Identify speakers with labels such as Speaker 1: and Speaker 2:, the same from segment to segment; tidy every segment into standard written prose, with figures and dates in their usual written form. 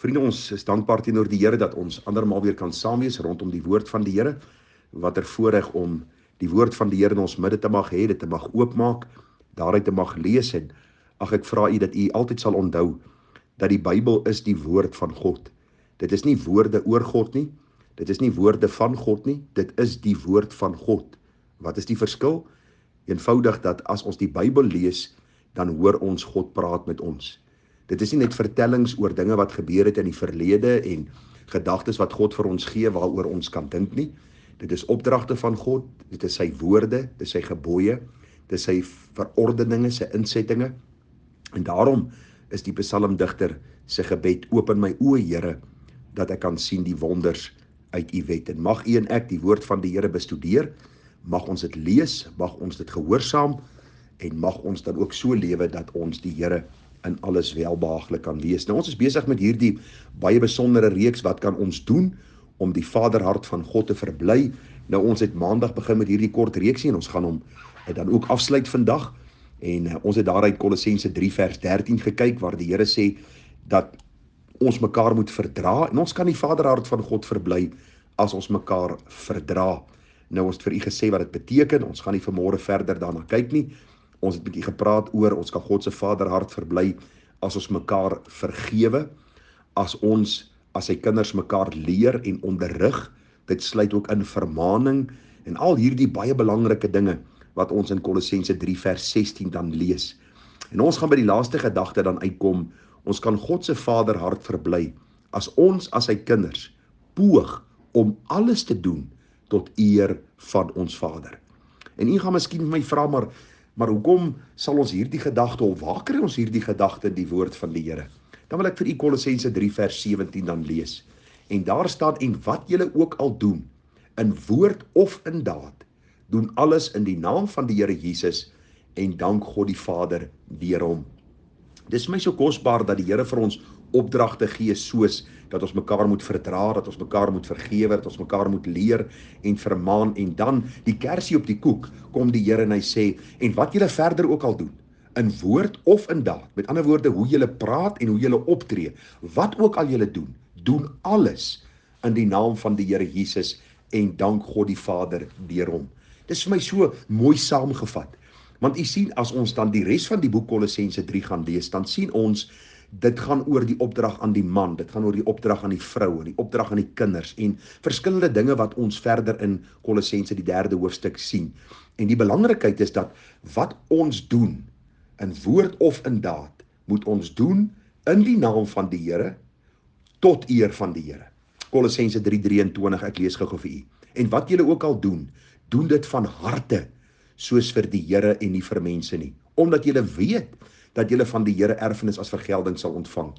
Speaker 1: Vriende, ons is dankbaar teenoor die Here dat ons andermaal weer kan saam wees rondom die woord van die Here. Wat 'n voorreg om die woord van die Here in ons midde te mag hê, dit te mag oopmaak, daaruit te mag lees en ek vra u dat u altyd sal onthou dat die Bybel is die woord van God. Dit is nie woorde oor God nie, dit is nie woorde van God nie, dit is die woord van God. Wat is die verskil? Eenvoudig dat as ons die Bybel lees, dan hoor ons God praat met ons. Dit is nie net vertellings oor dinge wat gebeur het in die verlede en gedagtes wat God vir ons gee waaroor ons kan dink nie. Dit is opdragte van God, dit is sy woorde, dit is sy gebooie, dit is sy verordeninge, sy insettinge. En daarom is die psalmdigter se gebed: open my oë, Here, dat ek kan sien die wonders uit u wet. En mag u en ek die woord van die Here bestudeer, mag ons dit lees, mag ons dit gehoorsaam en mag ons dan ook so lewe dat ons die Here in alles welbehaaglik kan wees. Nou, ons is besig met hierdie baie besondere reeks, wat kan ons doen om die vaderhart van God te verbly. Nou, ons het maandag begin met hierdie kort reeksie en ons gaan hom dan ook afsluit vandag. En ons het daaruit Kolossense 3 vers 13 gekyk, waar die Here sê dat ons mekaar moet verdra, en ons kan die vaderhart van God verbly as ons mekaar verdra. Nou, ons het vir u gesê wat dit beteken, ons gaan nie vanmôre verder daarna kyk nie. Ons het 'n bietjie gepraat oor, ons kan God se vaderhart verbly as ons mekaar vergewe, as ons as sy kinders mekaar leer en onderrig. Dit sluit ook in vermaaning en al hierdie baie belangrike dinge wat ons in Kolossense 3 vers 16 dan lees. En ons gaan by die laaste gedagte dan uitkom, ons kan God se vaderhart verbly as ons as sy kinders poog om alles te doen tot eer van ons Vader. En u gaan miskien my vra, maar hoekom sal ons hierdie gedagte, of waar kry ons hierdie gedagte in die woord van die Here? Dan wil ek vir u Kolossense 3 vers 17 dan lees. En daar staan: en wat julle ook al doen, in woord of in daad, doen alles in die naam van die Here Jesus en dank God die Vader deur hom. Dis vir my so kosbaar dat die Here vir ons opdragte gee, soos dat ons mekaar moet verdra, dat ons mekaar moet vergewe, dat ons mekaar moet leer en vermaan. En dan die kersie op die koek, kom die Here en hy sê: en wat julle verder ook al doen, in woord of in daad, met ander woorde, hoe julle praat en hoe julle optree, wat ook al julle doen, doen alles in die naam van die Here Jesus en dank God die Vader deur hom. Dis vir my so mooi saamgevat. Want u sien, as ons dan die res van die boek Kolossense 3 gaan lees, dan sien ons, dit gaan oor die opdrag aan die man, dit gaan oor die opdrag aan die vrou, en die opdrag aan die kinders, en verskillende dinge wat ons verder in Kolossense die 3de hoofstuk sien. En die belangrikheid is dat wat ons doen, in woord of in daad, moet ons doen in die naam van die Here, tot eer van die Here. Kolossense 3:23, ek lees gou vir u. En wat julle ook al doen, doen dit van harte, soos vir die Here en nie vir mense nie, omdat julle weet dat julle van die Here erfenis as vergelding sal ontvang,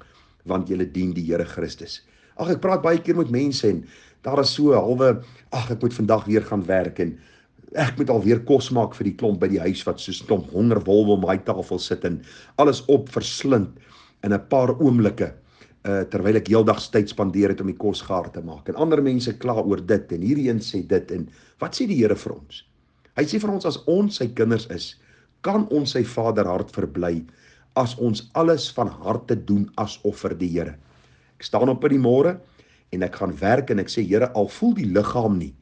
Speaker 1: want julle dien die Here Christus. Ek praat baie keer met mense en daar is so halwe, ek moet vandag weer gaan werk en ek moet alweer kos maak vir die klomp by die huis wat soos 'n klomp hongerwolwe om my tafel sit en alles op verslind in 'n paar oomblikke, terwyl ek heeldag tyd spandeer het om die kos gaar te maak. En ander mense kla oor dit en hierdie een sê dit. En wat sê die Here vir ons? Hy sê vir ons, as ons sy kinders is, kan ons sy vaderhart verbly as ons alles van harte doen asof vir die Here. Ek staan op in die môre en ek gaan werk en ek sê: Here, al voel die liggaam nie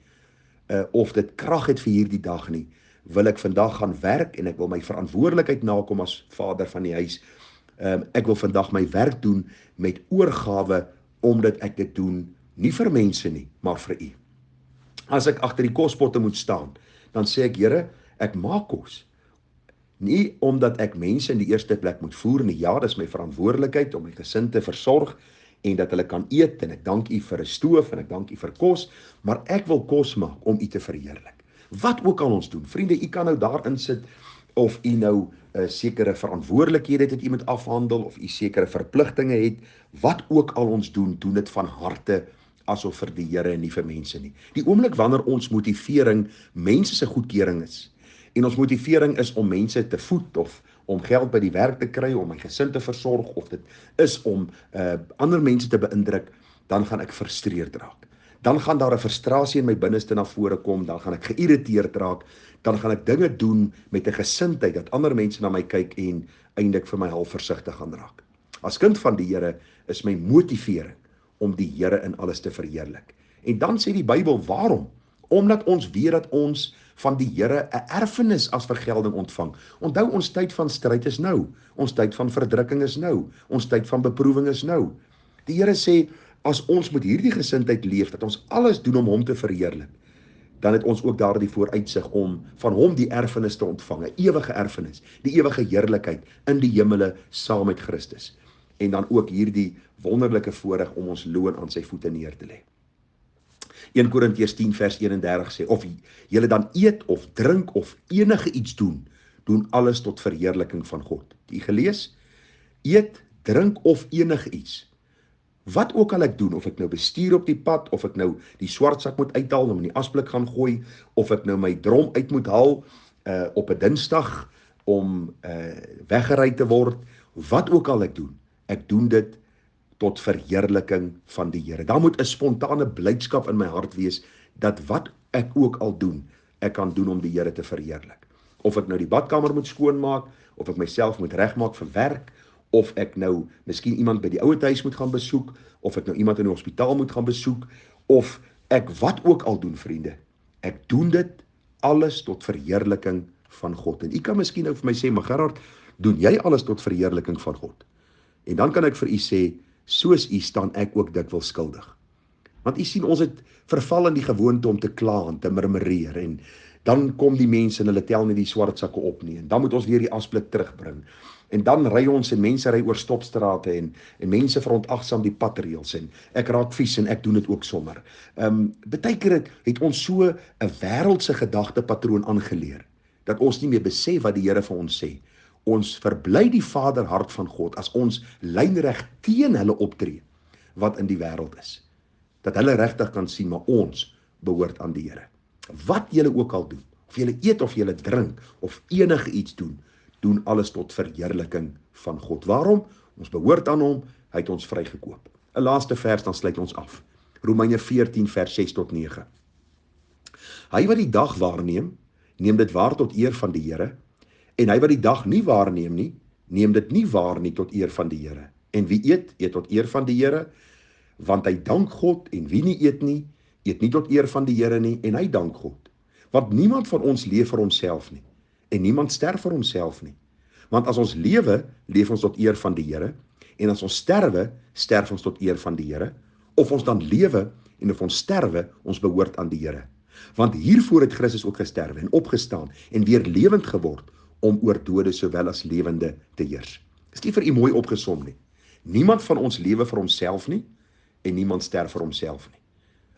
Speaker 1: of dit krag het vir hierdie dag nie, wil ek vandag gaan werk en ek wil my verantwoordelikheid nakom as vader van die huis. Ek wil vandag my werk doen met oorgawe, omdat ek dit doen nie vir mense nie, maar vir u. As ek agter die kospotte moet staan, dan sê ek: Here, ek maak kos. Nie omdat ek mense in die eerste plek moet voer nie. Ja, dis my verantwoordelikheid om my gesin te versorg en dat hulle kan eet, en ek dank u vir 'n stoof en ek dank u vir kos, maar ek wil kos maak om u te verheerlik. Wat ook al ons doen, vriende, u kan nou daarin sit of u nou sekere verantwoordelikhede het wat u moet afhandel, of u sekere verpligtinge het. Wat ook al ons doen, doen dit van harte asof vir die Here en nie vir mense nie. Die oomblik wanneer ons motivering mense se goedkeuring is, en ons motivering is om mense te voed, of om geld by die werk te kry, om my gesin te versorg, of dit is om ander mense te beïndruk, dan gaan ek frustreerd raak. Dan gaan daar 'n frustrasie in my binneste na vore kom, dan gaan ek geïrriteerd raak, dan gaan ek dinge doen met 'n gesindheid dat ander mense na my kyk en eintlik vir my half versigtig gaan raak. As kind van die Here is my motivering om die Here in alles te verheerlik. En dan sê die Bybel, waarom? Omdat ons weet dat ons van die Here 'n erfenis as vergelding ontvang. Onthou, ons tyd van stryd is nou. Ons tyd van verdrukking is nou. Ons tyd van beproewing is nou. Die Here sê, as ons met hierdie gesindheid leef, dat ons alles doen om hom te verheerlik, dan het ons ook daardie vooruitsig om van hom die erfenis te ontvang, 'n ewige erfenis, die ewige heerlikheid in die hemele saam met Christus. En dan ook hierdie wonderlike voorreg om ons loon aan sy voete neer te lê. 1 Korintiërs 10 vers 31 sê, of julle dan eet of drink of enige iets doen, doen alles tot verheerliking van God. Het jy gelees? Eet, drink of enige iets. Wat ook al ek doen, of ek nou bestuur op die pad, of ek nou die swartsak moet uithaal, om in die asblik gaan gooi, of ek nou my drom uit moet haal, op 'n Dinsdag, om weggery te word, wat ook al ek doen dit tot verheerliking van die Here. Daar moet 'n spontane blydskap in my hart wees, dat wat ek ook al doen, ek kan doen om die Here te verheerlik. Of ek nou die badkamer moet skoonmaak, of ek myself moet regmaak vir werk, of ek nou miskien iemand by die ouetehuis moet gaan besoek, of ek nou iemand in die hospitaal moet gaan besoek, of ek wat ook al doen, vriende, ek doen dit alles tot verheerliking van God. En u kan miskien nou vir my sê, maar Gerard, doen jy alles tot verheerliking van God? En dan kan ek vir u sê, soos u staan ek ook dikwels skuldig. Want u sien, ons het verval in die gewoonte om te kla en te murmureer, en dan kom die mense en hulle tel nie die swart sakke op nie, en dan moet ons weer die asblik terugbring. En dan ry ons en mense ry oor stopstrate en mense verontagsaam die padreëls en ek raak vies en ek doen dit ook sommer. Baie keer het ons so 'n wêreldse gedagtepatroon aangeleer dat ons nie meer besef wat die Here vir ons sê. Ons verbly die Vaderhart van God as ons lynreg teen hulle optree wat in die wêreld is. Dat hulle regtig kan sien, maar ons behoort aan die Here. Wat julle ook al doen, of julle eet of julle drink of enige iets doen, doen alles tot verheerliking van God. Waarom? Ons behoort aan hom, hy het ons vrygekoop. 'n Laaste vers, dan sluit ons af. Romeine 14 vers 6 tot 9. Hy wat die dag waarneem, neem dit waar tot eer van die Here, en hy wat die dag nie waarneem nie, neem dit nie waar nie tot eer van die Here. En wie eet, eet tot eer van die Here, want hy dank God, en wie nie eet nie tot eer van die Here nie, en hy dank God. Want niemand van ons leef vir homself nie, en niemand sterf vir homself nie. Want as ons lewe, leef ons tot eer van die Here, en as ons sterwe, sterf ons tot eer van die Here, of ons dan lewe, en of ons sterwe, ons behoort aan die Here. Want hiervoor het Christus ook gesterwe, en opgestaan, en weer lewend geword, om oor dode sowel as lewende te heers. Is nie vir u mooi opgesom nie. Niemand van ons lewe vir homself nie, en niemand sterf vir homself nie.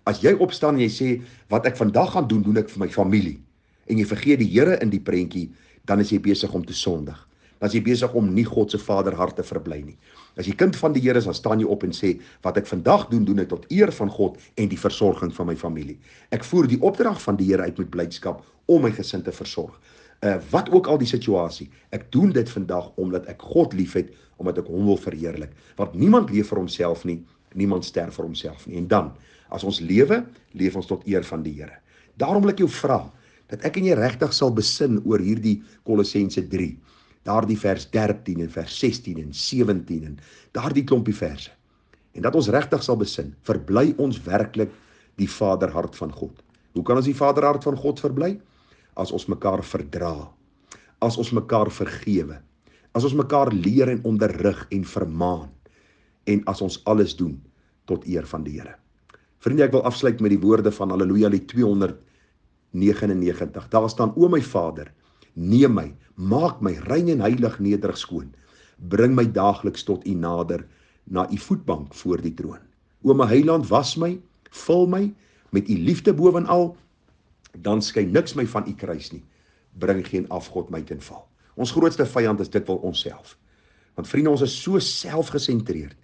Speaker 1: As jy opstaan en jy sê, wat ek vandag gaan doen, doen ek vir my familie, en jy vergeet die Here in die prentjie, dan is jy besig om te sondig. Dan is jy besig om nie God se Vaderhart te verbly nie. As jy kind van die Here is, dan staan jy op en sê, wat ek vandag doen, doen ek tot eer van God en die versorging van my familie. Ek voer die opdrag van die Here uit met blydskap om my gesin te versorg. Wat ook al die situasie, ek doen dit vandag omdat ek God liefhet, omdat ek hom wil verheerlik. Want niemand leef vir homself nie, niemand sterf vir homself nie. En dan, as ons lewe, leef ons tot eer van die Here. Daarom wil ek jou vra, dat ek en jy regtig sal besin oor hierdie Kolossense 3, daardie vers 13 en vers 16 en 17 en daardie klompie verse. En dat ons regtig sal besin, verbly ons werklik die Vaderhart van God. Hoe kan ons die Vaderhart van God verbly? As ons mekaar verdra, as ons mekaar vergewe, as ons mekaar leer en onderrig en vermaan, en as ons alles doen tot eer van die Here. Vriende, ek wil afsluit met die woorde van Halleluja lied 299. Daar staan, o my Vader, neem my, maak my rein en heilig nederig skoon, bring my daagliks tot u nader, na u voetbank voor die troon. O my Heiland, was my, vul my, met u liefde bovenal, dan skyn niks my van u kruis nie, bring geen afgod my ten val. Ons grootste vyand is dit wel onsself. Want vriende, ons is so selfgesentreerd,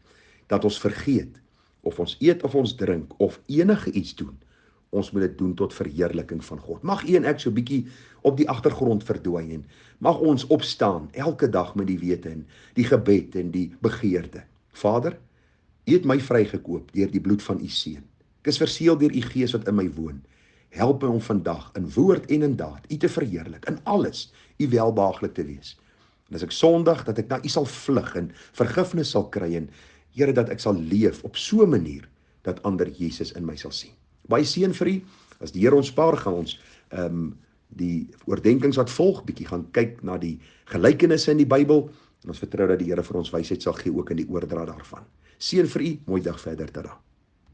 Speaker 1: dat ons vergeet, of ons eet of ons drink, of enige iets doen, ons moet dit doen tot verheerliking van God. Mag u en ek so bietjie op die agtergrond verdwyn, en mag ons opstaan, elke dag met die wete, en die gebed, en die begeerte. Vader, u het my vrygekoop, deur die bloed van u seun. Ek is verseël deur u Gees wat in my woon. Help my om vandag, in woord en in daad, u te verheerlik, in alles, u welbehaaglik te wees. En as ek sondig, dat ek na U sal vlug en vergifnis sal kry en Here, dat ek sal leef op so 'n manier dat ander Jesus in my sal sien. Baie seën vir U. As die Here ons spaar, gaan ons die oordenkings wat volg, bietjie gaan kyk na die gelykenisse in die Bybel en ons vertrou dat die Here vir ons wysheid sal gee ook in die oordra daarvan. Seën vir U, mooi dag verder, tada.